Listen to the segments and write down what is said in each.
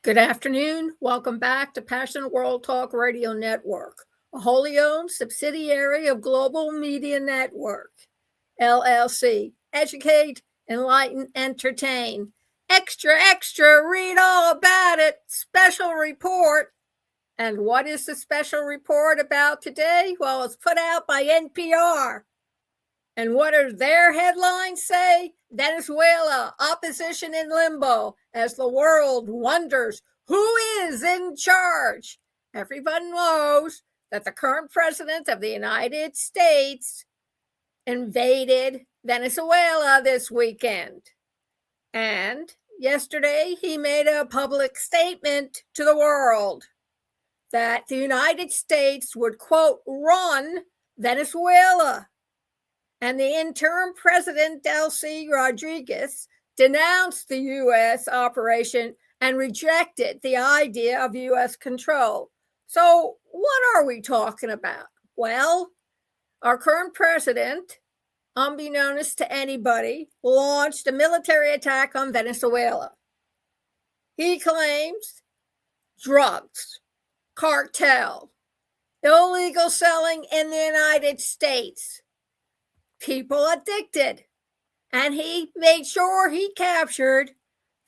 Good afternoon. Welcome back to Passion World Talk Radio Network, a wholly owned subsidiary of Global Media Network, LLC. Educate, enlighten, entertain. Extra, extra, read all about it. Special report. And what is the special report about today? Well, it's put out by NPR. And what do their headlines say? Venezuela, opposition in limbo as the world wonders who is in charge. Everyone knows that the current president of the United States invaded Venezuela this weekend. And yesterday, he made a public statement to the world that the United States would, quote, run Venezuela. And the interim president, Delcy Rodríguez, denounced the U.S. operation and rejected the idea of U.S. control. So what are we talking about? Well, our current president, unbeknownst to anybody, launched a military attack on Venezuela. He claims drugs, cartel, illegal selling in the United States, people addicted. And he made sure he captured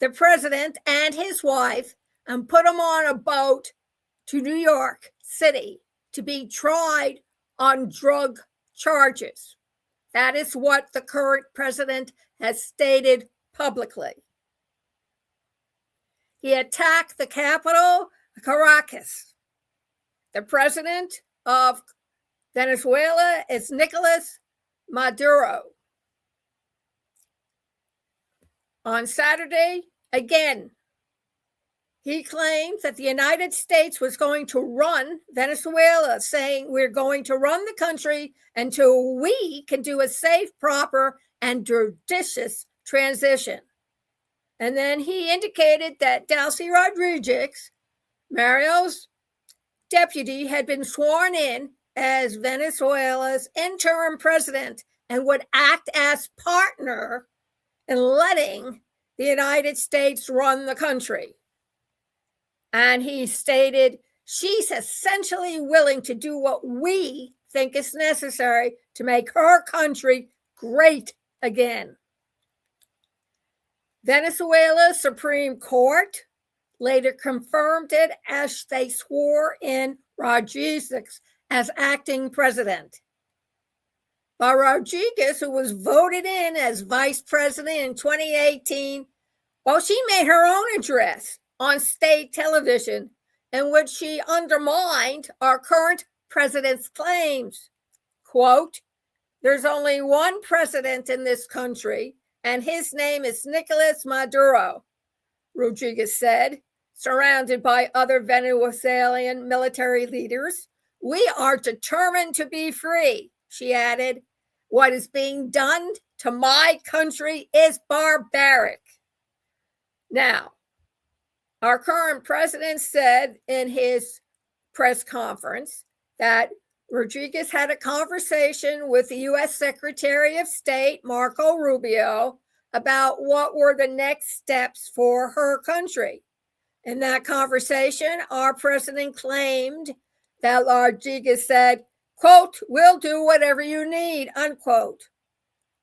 the president and his wife and put them on a boat to New York City to be tried on drug charges. That is what the current president has stated publicly. He attacked the capital, Caracas. The president of Venezuela is Nicolás Maduro. On Saturday, again, he claimed that the United States was going to run Venezuela, saying we're going to run the country until we can do a safe, proper, and judicious transition. And then he indicated that Delcy Rodríguez, Mario's deputy, had been sworn in as Venezuela's interim president and would act as partner in letting the United States run the country. And he stated, she's essentially willing to do what we think is necessary to make her country great again. Venezuela's Supreme Court later confirmed it as they swore in Rodríguez as acting president. But Rodríguez, who was voted in as vice president in 2018, well, she made her own address on state television in which she undermined our current president's claims. Quote, there's only one president in this country, and his name is Nicolás Maduro, Rodríguez said, surrounded by other Venezuelan military leaders. We are determined to be free, she added. What is being done to my country is barbaric. Now, our current president said in his press conference that Rodríguez had a conversation with the U.S. Secretary of State, Marco Rubio, about what were the next steps for her country. In that conversation, our president claimed that Rodríguez said, quote, we'll do whatever you need, unquote.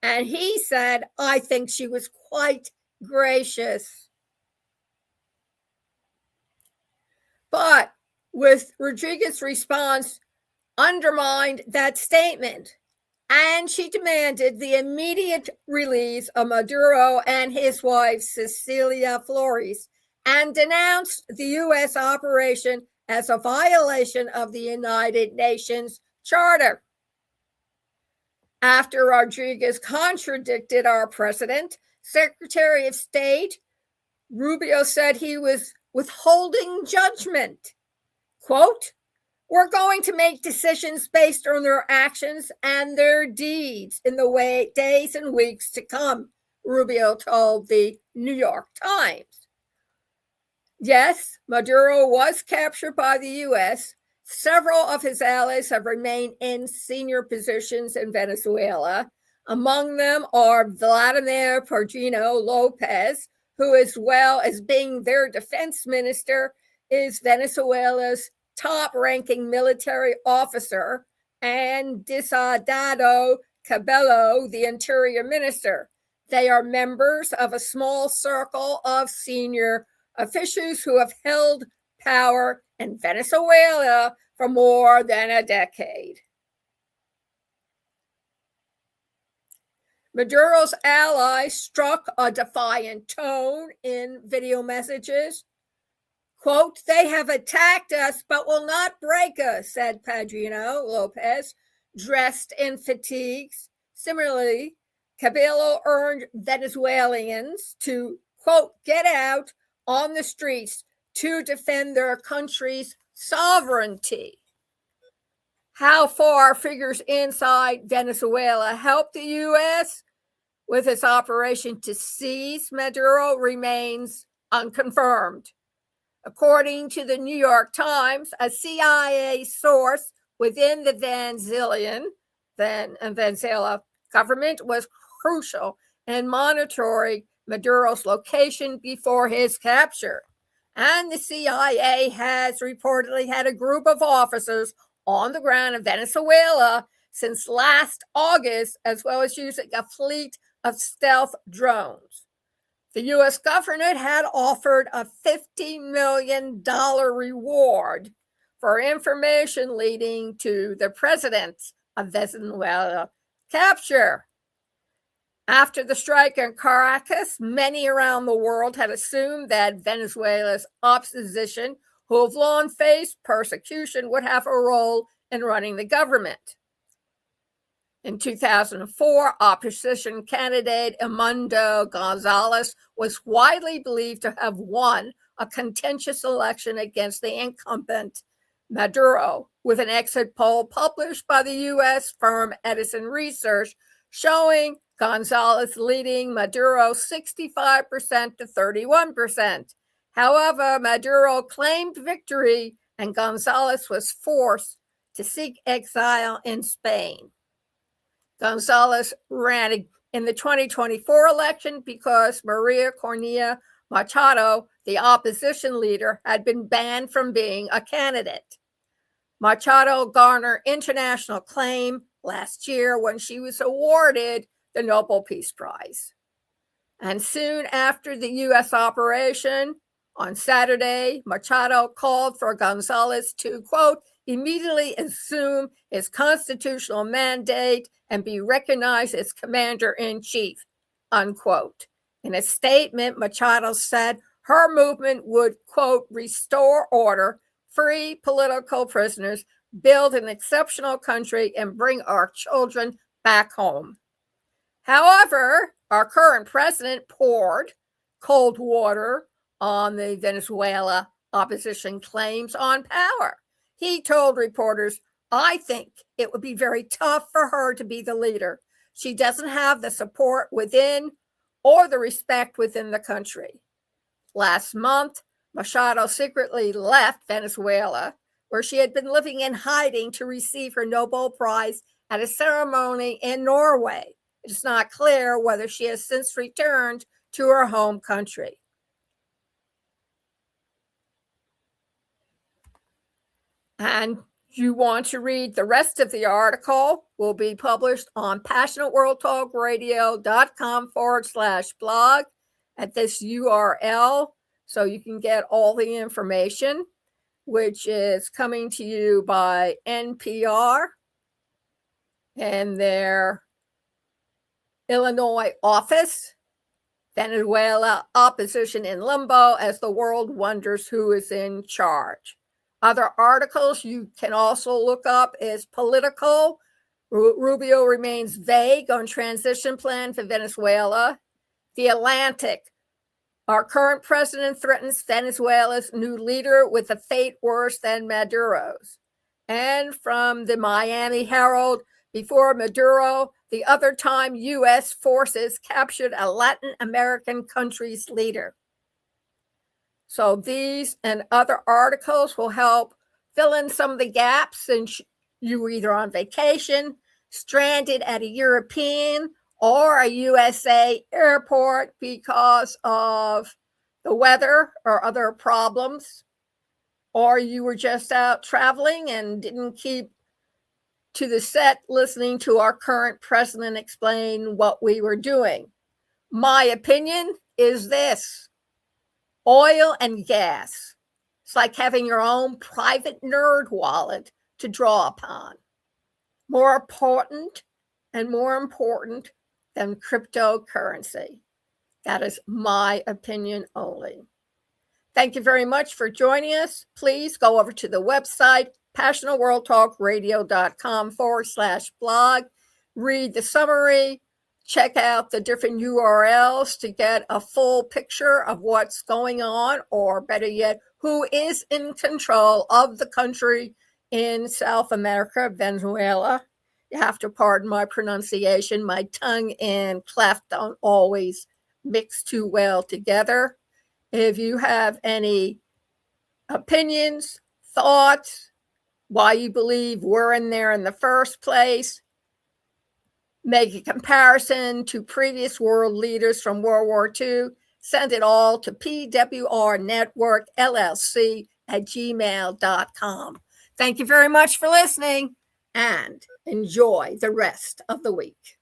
And he said, I think she was quite gracious. But with Rodríguez's response, undermined that statement. And she demanded the immediate release of Maduro and his wife, Cecilia Flores, and denounced the U.S. operation as a violation of the United Nations Charter. After Rodríguez contradicted our president, Secretary of State Rubio said he was withholding judgment. Quote, we're going to make decisions based on their actions and their deeds in the days and weeks to come, Rubio told the New York Times. Yes, Maduro was captured by the U.S. Several of his allies have remained in senior positions in Venezuela. Among them are Vladimir Pergino Lopez, who, as well as being their defense minister, is Venezuela's top-ranking military officer, and Diosdado Cabello, the interior minister. They are members of a small circle of senior officials who have held power in Venezuela for more than a decade. Maduro's allies struck a defiant tone in video messages. Quote, "They have attacked us but will not break us," said Padrino Lopez, dressed in fatigues. Similarly, Cabello urged Venezuelans to, quote, "get out on the streets to defend their country's sovereignty." How far figures inside Venezuela helped the U.S. with its operation to seize Maduro remains unconfirmed. According to the New York Times, a CIA source within the Venezuela government was crucial in monitoring Maduro's location before his capture. And the CIA has reportedly had a group of officers on the ground in Venezuela since last August, as well as using a fleet of stealth drones. The U.S. government had offered a $50 million reward for information leading to the president of Venezuela capture. After the strike in Caracas, many around the world had assumed that Venezuela's opposition, who have long faced persecution, would have a role in running the government. In 2004, opposition candidate Edmundo Gonzalez was widely believed to have won a contentious election against the incumbent Maduro, with an exit poll published by the U.S. firm Edison Research showing Gonzalez leading Maduro 65% to 31%. However, Maduro claimed victory and Gonzalez was forced to seek exile in Spain. Gonzalez ran in the 2024 election because Maria Corina Machado, the opposition leader, had been banned from being a candidate. Machado garnered international acclaim last year when she was awarded the Nobel Peace Prize. And soon after the U.S. operation, on Saturday, Machado called for Gonzalez to, quote, "immediately assume his constitutional mandate and be recognized as commander-in-chief," unquote. In a statement, Machado said her movement would, quote, "restore order, free political prisoners, build an exceptional country, and bring our children back home." However, our current president poured cold water on the Venezuela opposition claims on power. He told reporters, "I think it would be very tough for her to be the leader. She doesn't have the support within or the respect within the country." Last month, Machado secretly left Venezuela, where she had been living in hiding, to receive her Nobel Prize at a ceremony in Norway. It is not clear whether she has since returned to her home country. And you want to read the rest of the article, will be published on passionateworldtalkradio.com/blog at this URL, so you can get all the information, which is coming to you by NPR and their Illinois office. Venezuela opposition in limbo as the world wonders who is in charge. Other articles you can also look up is Political. Rubio remains vague on transition plan for Venezuela. The Atlantic. Our current president threatens Venezuela's new leader with a fate worse than Maduro's. And from the Miami Herald, before Maduro, the other time U.S. forces captured a Latin American country's leader. So these and other articles will help fill in some of the gaps since you were either on vacation, stranded at a European or a USA airport because of the weather or other problems, or you were just out traveling and didn't keep to the set listening to our current president explain what we were doing. My opinion is this: oil and gas. It's like having your own private nerd wallet to draw upon. More important than cryptocurrency. That is my opinion only. Thank you very much for joining us. Please go over to the website, passionatworldtalkradio.com/blog. Read the summary. Check out the different URLs to get a full picture of what's going on, or better yet, who is in control of the country in South America, Venezuela. You have to pardon my pronunciation. My tongue and clef don't always mix too well together. If you have any opinions, thoughts, why you believe we're in there in the first place, make a comparison to previous world leaders from World War II, send it all to pwrnetworkllc@gmail.com. Thank you very much for listening, and enjoy the rest of the week.